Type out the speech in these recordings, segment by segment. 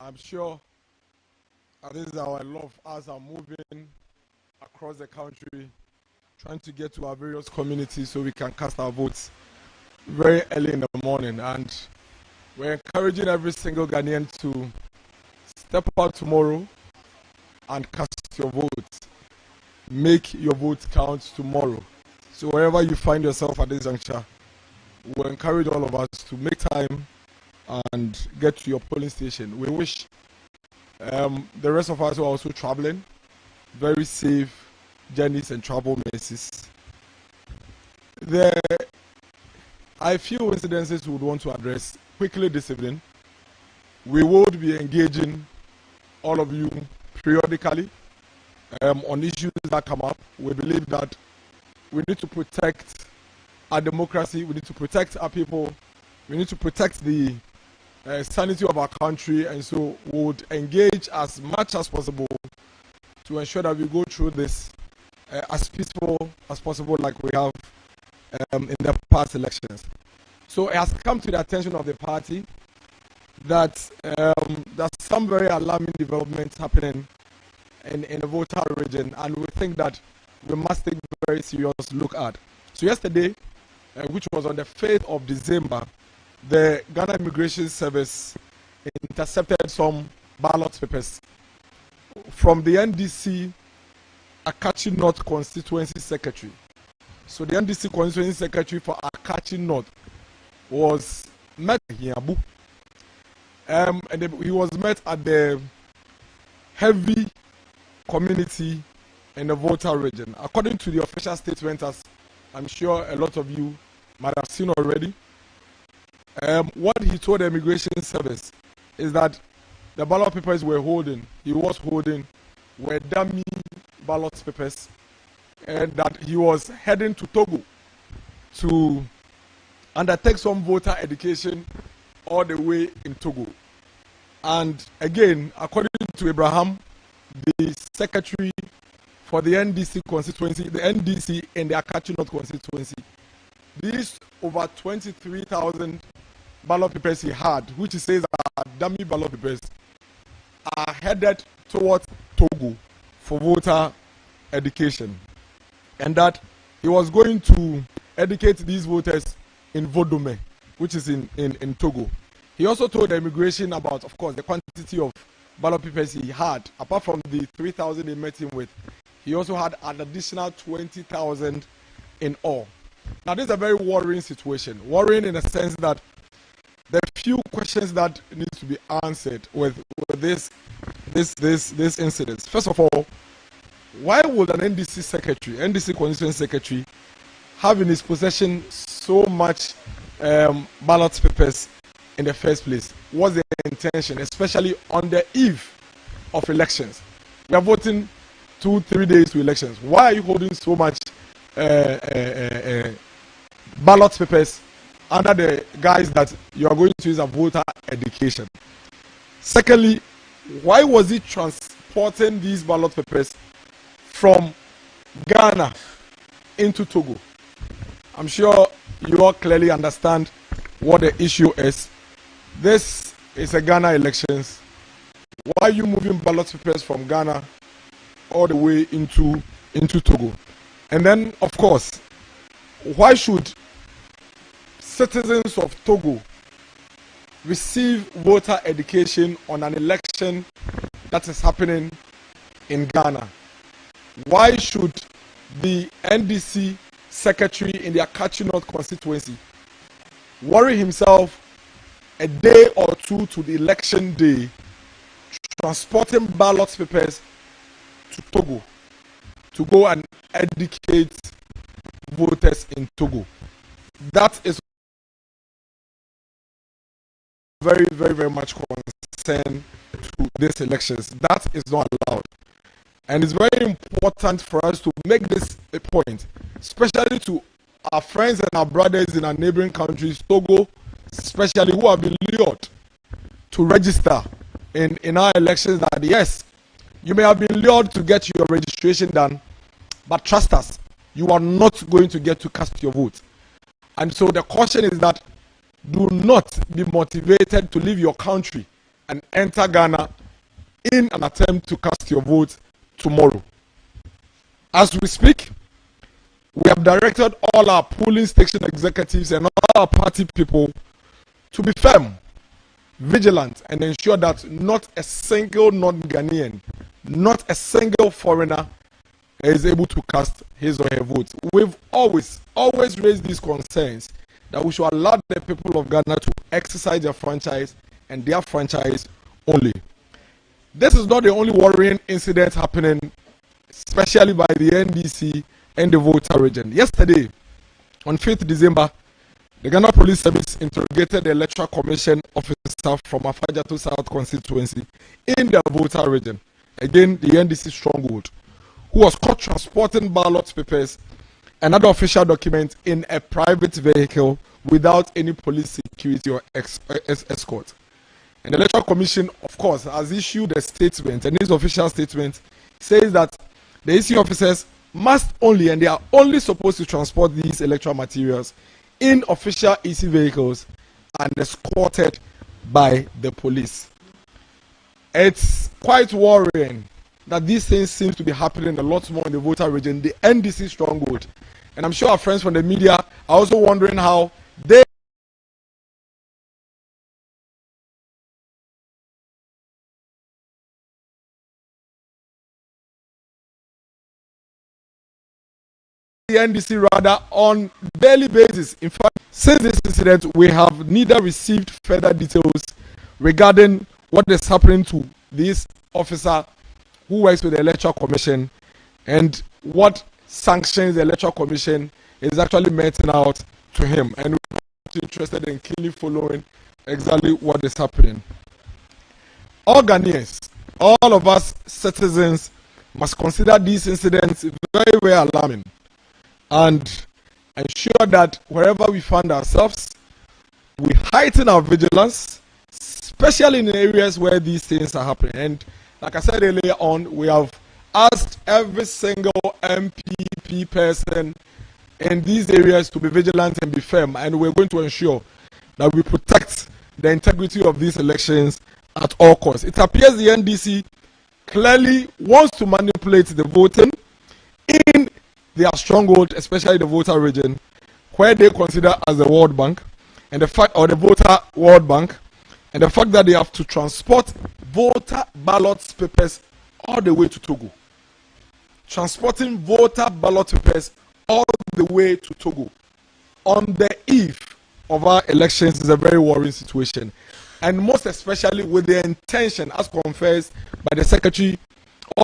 I'm sure this is our love as are moving across the country, trying to get to our various communities so we can cast our votes very early in the morning. And we're encouraging every single Ghanaian to step out tomorrow and cast your vote. Make your vote count tomorrow. So wherever you find yourself at this juncture, we'll encourage all of us to make time and get to your polling station. We wish the rest of us who are also traveling very safe journeys and travel mercies. There are a few incidences we would want to address quickly this evening. We would be engaging all of you periodically on issues that come up. We believe that we need to protect our democracy, we need to protect our people, we need to protect the sanity of our country, and so we would engage as much as possible to ensure that we go through this as peaceful as possible, like we have in the past elections. So it has come to the attention of the party that there's some very alarming developments happening in the voter region, and we think that we must take a very serious look at. So yesterday, which was on the 5th of December, the Ghana Immigration Service intercepted some ballot papers from the NDC Akachi North Constituency Secretary. So the NDC Constituency Secretary for Akachi North was met here, and he was met at the heavy community in the voter region. According to the official statement, as I'm sure a lot of you might have seen already, what he told the Immigration Service is that the ballot papers he was holding, were dummy ballot papers, and that he was heading to Togo to undertake some voter education all the way in Togo. And again, according to Abraham, the secretary for the NDC constituency, the NDC in the Akachi North constituency, these over 23,000 ballot papers he had, which he says are dummy ballot papers, are headed towards Togo for voter education, and that he was going to educate these voters in Vodome, which is in Togo. He also told the immigration about, of course, the quantity of ballot papers he had. Apart from the 3,000 they met him with, he also had an additional 20,000 in all. Now, this is a very worrying situation. Worrying in the sense that there are few questions that need to be answered with this incident. First of all, why would an NDC Constituency Secretary, have in his possession so much ballot papers in the first place? What's the intention, especially on the eve of elections? We are voting 2-3 days to elections. Why are you holding so much ballot papers under the guise that you are going to use a voter education? Secondly, why was he transporting these ballot papers from Ghana into Togo? I'm sure you all clearly understand what the issue is. This is a Ghana elections. Why are you moving ballot papers from Ghana all the way into Togo? And then, of course, why should citizens of Togo receive voter education on an election that is happening in Ghana? Why should the NDC secretary in the Akachi North constituency worry himself a day or two to the election day transporting ballot papers to Togo to go and educate voters in Togo? That is very, very, very much concern to these elections. That is not allowed. And it's very important for us to make this a point, especially to our friends and our brothers in our neighboring countries, Togo, especially, who have been lured to register in our elections, that yes, you may have been lured to get your registration done, but trust us, you are not going to get to cast your vote. And so the caution is that do not be motivated to leave your country and enter Ghana in an attempt to cast your vote tomorrow. As we speak, we have directed all our polling station executives and all our party people to be firm, vigilant, and ensure that not a single non-Ghanaian, not a single foreigner is able to cast his or her vote. We've always raised these concerns that we should allow the people of Ghana to exercise their franchise and their franchise only. This is not the only worrying incident happening, especially by the NDC and the Volta region. Yesterday, on 5th December, the Ghana Police Service interrogated the Electoral Commission officer from Afajatu South constituency in the Volta region, again the NDC stronghold, who was caught transporting ballot papers and other official documents in a private vehicle without any police security or escort. And the Electoral Commission, of course, has issued a statement, and this official statement says that the EC officers must only, and they are only supposed to transport these electoral materials in official EC vehicles and escorted by the police. It's quite worrying that these things seem to be happening a lot more in the Volta region, the NDC stronghold. And I'm sure our friends from the media are also wondering how they the NDC rather on daily basis. In fact, since this incident, we have neither received further details regarding what is happening to this officer who works with the Electoral Commission and what sanctions the Electoral Commission is actually meting out to him. And we're interested in clearly following exactly what is happening. All Ghanaians, all of us citizens, must consider these incidents very, very alarming and ensure that wherever we find ourselves, we heighten our vigilance, especially in areas where these things are happening. And like I said earlier on, we have asked every single NPP person in these areas to be vigilant and be firm, and we're going to ensure that we protect the integrity of these elections at all costs. It appears the NDC clearly wants to manipulate the voting in their stronghold, especially the Volta region, where they consider as the World Bank, and the fact, or the Volta World Bank, and the fact that they have to transport voter ballot papers all the way to Togo. Transporting voter ballot papers all the way to Togo on the eve of our elections is a very worrying situation, and most especially with the intention, as confessed by the Secretary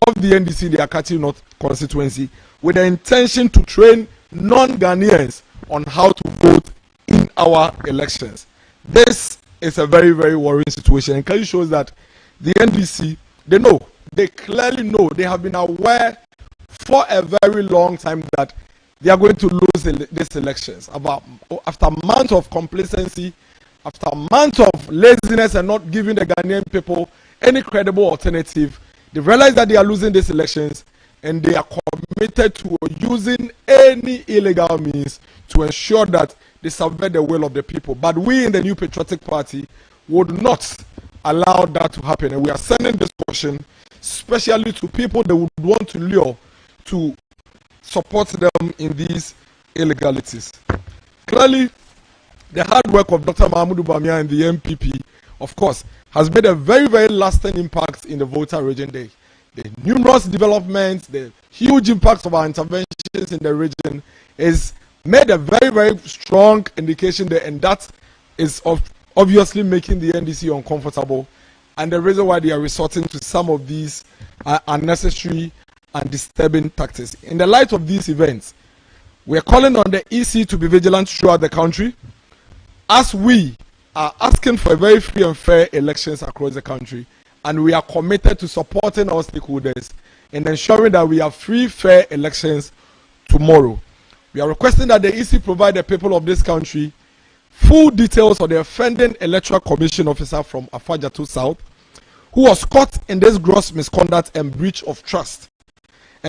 of the NDC, the Akati North constituency, with the intention to train non-Ghanaians on how to vote in our elections. This is a very, very worrying situation, and clearly shows that the NDC, they clearly know, they have been aware for a very long time that they are going to lose these elections. After months of complacency, after months of laziness and not giving the Ghanaian people any credible alternative, they realize that they are losing these elections, and they are committed to using any illegal means to ensure that they subvert the will of the people. But we in the New Patriotic Party would not allow that to happen, and we are sending this caution especially to people that would want to lure to support them in these illegalities. Clearly, the hard work of Dr. Mahmoud Bamia and the NPP, of course, has made a very, very lasting impact in the Volta region. The numerous developments, the huge impact of our interventions in the region is made a very, very strong indication there, and that is obviously making the NDC uncomfortable, and the reason why they are resorting to some of these unnecessary and disturbing tactics. In the light of these events, we are calling on the EC to be vigilant throughout the country, as we are asking for very free and fair elections across the country, and we are committed to supporting our stakeholders in ensuring that we have free, fair elections tomorrow. We are requesting that the EC provide the people of this country full details of the offending Electoral Commission officer from Afajatu South, who was caught in this gross misconduct and breach of trust,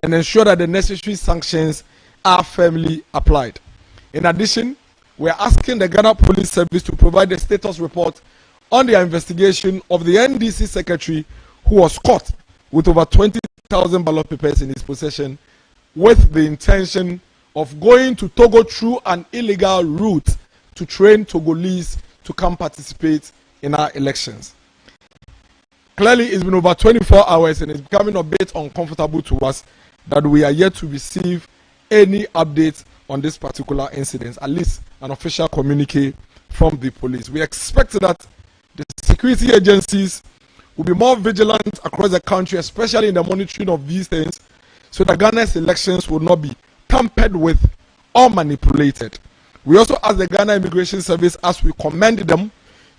and ensure that the necessary sanctions are firmly applied. In addition, we are asking the Ghana Police Service to provide a status report on their investigation of the NDC secretary who was caught with over 20,000 ballot papers in his possession with the intention of going to Togo through an illegal route to train Togolese to come participate in our elections. Clearly, it's been over 24 hours and it's becoming a bit uncomfortable to us that we are yet to receive any updates on this particular incident, at least an official communique from the police. We expect that the security agencies will be more vigilant across the country, especially in the monitoring of these things, so that Ghana's elections will not be tampered with or manipulated. We also ask the Ghana Immigration Service, as we commend them,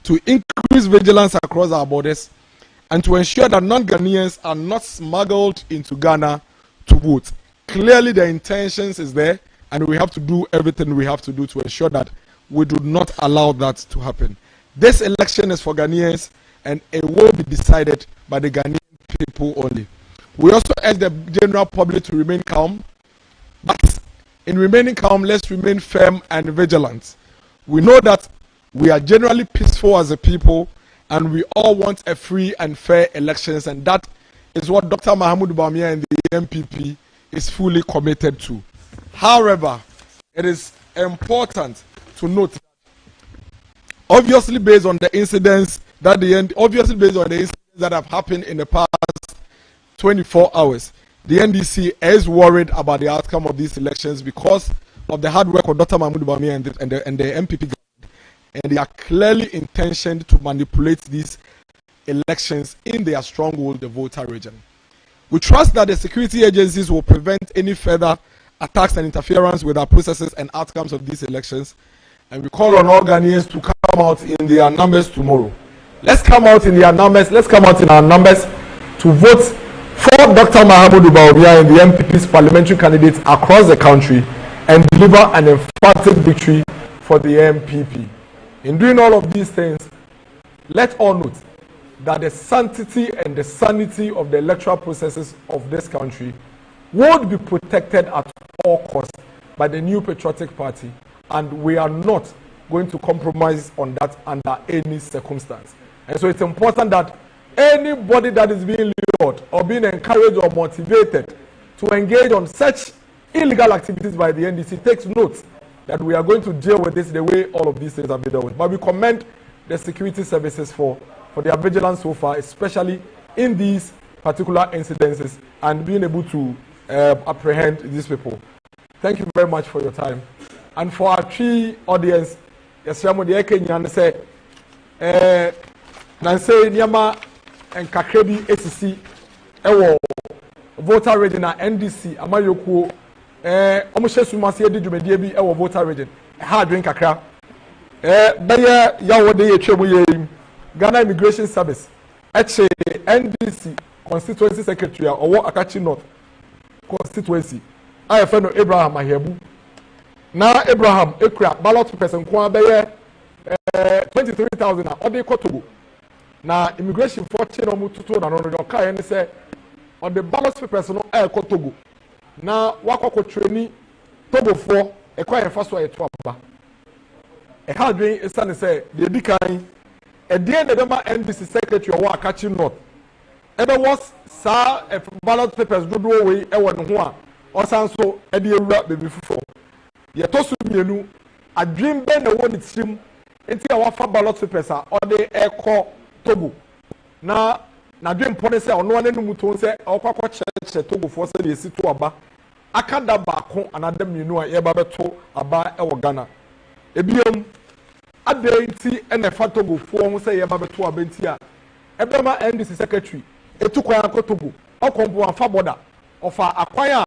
to increase vigilance across our borders and to ensure that non-Ghanaians are not smuggled into Ghana to vote. Clearly the intentions is there, and we have to do everything we have to do to ensure that we do not allow that to happen. This election is for Ghanaians, and it will be decided by the Ghanaian people only. We also urge the general public to remain calm, but in remaining calm, let's remain firm and vigilant. We know that we are generally peaceful as a people, and we all want a free and fair elections, and that is what Dr. Mahamudu Bawumia and the NPP is fully committed to. However, it is important to note that obviously based on the incidents that have happened in the past 24 hours, the NDC is worried about the outcome of these elections because of the hard work of Dr. Mahamudu Bawumia and the NPP government, and they are clearly intentioned to manipulate these elections in their stronghold, the Volta region. We trust that the security agencies will prevent any further attacks and interference with our processes and outcomes of these elections, and we call on all Ghanaians to come out in their numbers tomorrow. Let's come out in our numbers to vote for Dr. Mahamudu Bawumia and the NPP's parliamentary candidates across the country and deliver an emphatic victory for the NPP. In doing all of these things, let all note that the sanctity and the sanity of the electoral processes of this country would be protected at all costs by the New Patriotic Party, and we are not going to compromise on that under any circumstance. And so it's important that anybody that is being lured or being encouraged or motivated to engage on such illegal activities by the NDC takes note that we are going to deal with this the way all of these things have been dealt with. But we commend the security services for their vigilance so far, especially in these particular incidences, and being able to apprehend these people. Thank you very much for your time. And for our three audience, Yasiamo de Kenyan say, Nancy Nyama and Kakebi ACC, Ewo, voter region NDC, Amayoku, Omushe Sumasi Edijumediabi, Ewo voter region, hard drink Kakra, Baya Yawode Chebuye, Ghana Immigration Service, Eche NDC Constituency Secretary, or Akachi North Constituency. I have found Abraham Ahebu. Now Abraham Ekra ballot person kwa beye 23,000 na ode kotogo. Na immigration for chain omu tutu na no do kai ne say on the ballot person no kotogo. Na wakoko training Togo for e kwa e faso e to aba. E ha dwen esane say the di kan e de na dem NDC secretary o Akachi North. Ebe was sa ballot papers dodo we e wo ne ho a osanso e de ewura bebi fufo. Yetosu mienu adwin be na woni tirim enti a wafa ballot papers a ode ekọ Togo na adwin pone se ono ane numu ton se okakọ cheche Togo fo se de esi to aba akada ba ko anada mienu a ye ba beto aba e wo Ghana ebiem adenti ene fa Togo fo ho se ye ba beto aba enti a ebema NDC secretary etukwa akọ Togo okompo afa border ofa akwan a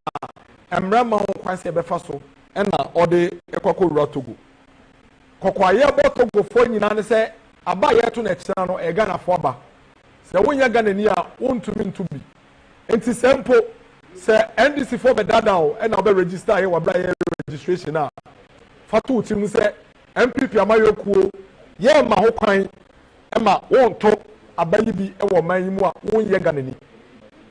emrama ho kwan se be fa so ena ode ekwako wura Togo kokwaye bo Togo fo nyina ne se aba ye to na kira no e Ghana fo aba se wonya Ghana ni a wontumi ntubi enti sempo se NDC fo be dada o ena obe register ye wabra ye registration a fatu utim se NPP amayokuo ye ma ho kwan ema wonto abayi bi e wo man yimu a wonye Ghana ni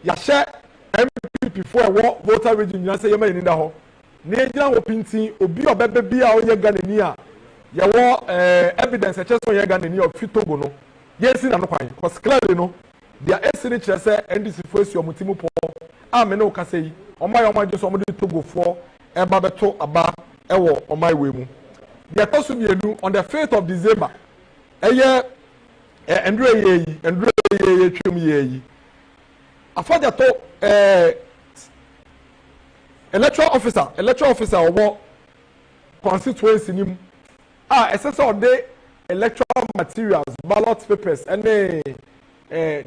ya hye NPP fo e wo voter region nyina se ye ma ni da ho na ejina wo pintin obi obebe bia onye Ghana ni a ye wo evidence e cheso ye Ghana ni of Togo no yes na no kwan cause clearly no dia esini kyerɛ sɛ NDC fo esi ɔmo timu pɔ a me ne okasa yi ɔmo agye so ɔmo de togofo eba beto aba ɛwɔ ɔmo ayi mu dia tosu mienu on the 5th of December ɛyɛ ndure ye twem ye afaja to electoral officer ɔwɔ constituency nim ɛsɛ sɛ ɔde electoral materials ballot papers ɛne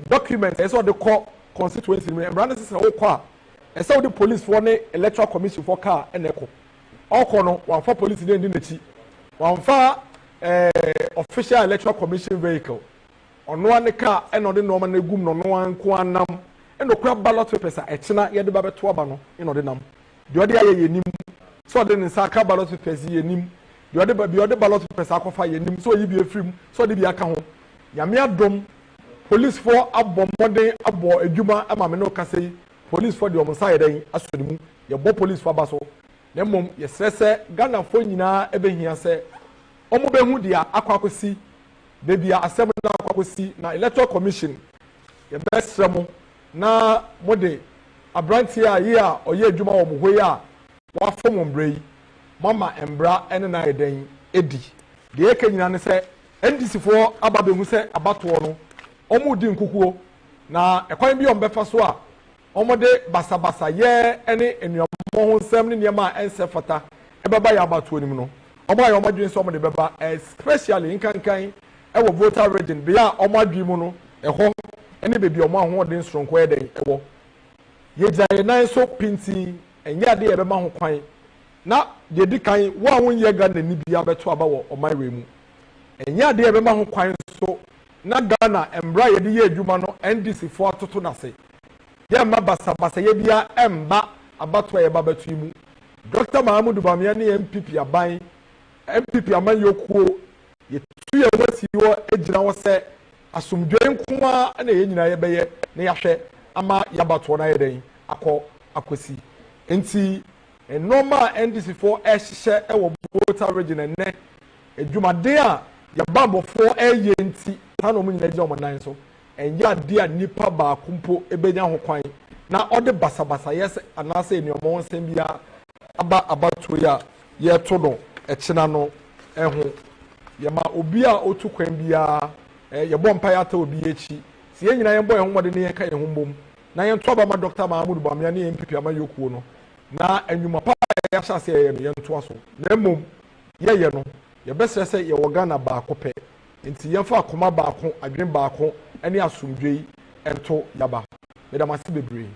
documents ɛsɛ ɔde kɔ constituency nim ɛmra ne sɛ ɔkɔ a ɛsɛ ɔde police for ne electoral commission for car ɛna ɛkɔ ɔkɔ no wɔnfa police ne ndi n'akyi wɔnfa official electoral commission vehicle ɔnoa ne car ɛna ɔde nneɛma no egum n'ɔnoa nko anam ɛna okura ballot papers a ɛkyina yɛde ba bɛto aba no ɛna ɔde nam deɛ ɔde ayɛ yɛ nim so ɔde ne nsa aka ballot papers yɛ nim deɛ ɔde ballot papers akɔfa yɛ nim so oyi bi efiri mu so ɔde bi aka ho nyame adom police for abɔ mmɔden abɔ adwuma ama me ne ɔkasa yi police for deɛ ɔmo nsa yɛ dɛn asɔ ne mu yɛbɔ police for aba so na mmom yɛsrɛ sɛ Ghana fo nyinaa ɛbɛhia sɛ ɔmo bɛhu deɛ akɔ akɔsi beebi a asɛm na akɔ akɔsi na electoral commission yɛbɛsrɛ mo na mo de abranteɛ a yi a ɔyɛ adwuma wɔ mo hɔ yi a wafɔ mo mbra yi mama mbra ɛne na yɛ dɛn edi deɛ yɛka nyinaa ne sɛ NDC foɔ aba bɛhu sɛ abatoɔ no ɔmo di nkukuo na ɛkwan bi ɔmo bɛfa so a ɔmo de basabasa yɛ ɛne nneɛma ho nsɛm ne nneɛma a ɛnsɛ fata ɛbɛba yɛ abatoɔ nim no ɔmo ayɛ ɔmo adwene sɛ ɔmo de bɛba especially nkankan ɛwɔ voter region bea a ɔmo adwene mu no ɛhɔ ɛne beebi ɔmo ahoɔden soronko yɛ dɛn ɛwɔ yɛgya yɛn nan so pintin ɛnyɛ adeɛ yɛbɛma ho kwan na deɛ di kan wo a wonyɛ Ghana ni bia bɛto aba wɔ ɔman wei mu ɛnyɛ adeɛ yɛbɛma ho kwan so na Ghana mbra yɛde yɛ adwuma no NDC fo atoto n'ase yɛmma basabasa yɛ bia ɛmba abato a yɛba bɛto yi mu Dr. Mahamudu Bawumia ne NPP aban yokuo yɛtu yɛn wasi wɔ egyina wɔ sɛ asomdwe nko a na yɛn nyinaa yɛbɛyɛ na yɛahwɛ ama yɛabatoɔ na yɛ dɛn akɔsi nti nneɛma a NDC fo ɛhyehyɛ ɛwɔ voter region ɛnɛ adwumaden a yɛbambɔfoɔ ɛyɛ nti saa na ɔmo nyinaa gyina ɔmo nan so ɛnyɛ adeɛ a nipa baako mpo ebɛnya ho kwan na ɔde basabasa yɛsɛ anaasɛ nneɛma ho nsɛm biara aba abatoɔ yi a yɛto no ɛkyina no ɛho yɛma obi a otu kwan biara yɛbɔ mpaeɛ ata obi akyi si yɛn nyinaa yɛbɔ yɛn ho mmɔden ne yɛka yɛn ho mbom na yɛnto aba ma Dr. Mahamudu Bawumia ne NPP ama yokuo no na enyuma pa yɛahyɛ ase yɛyɛ no yɛnto aso na mmom yɛyɛ no yɛbɛsrɛ sɛ yɛwɔ Ghana baako pɛ nti yɛmfa akoma baako adwene baako ne asomdwe yi ɛnto yaba medamase bebree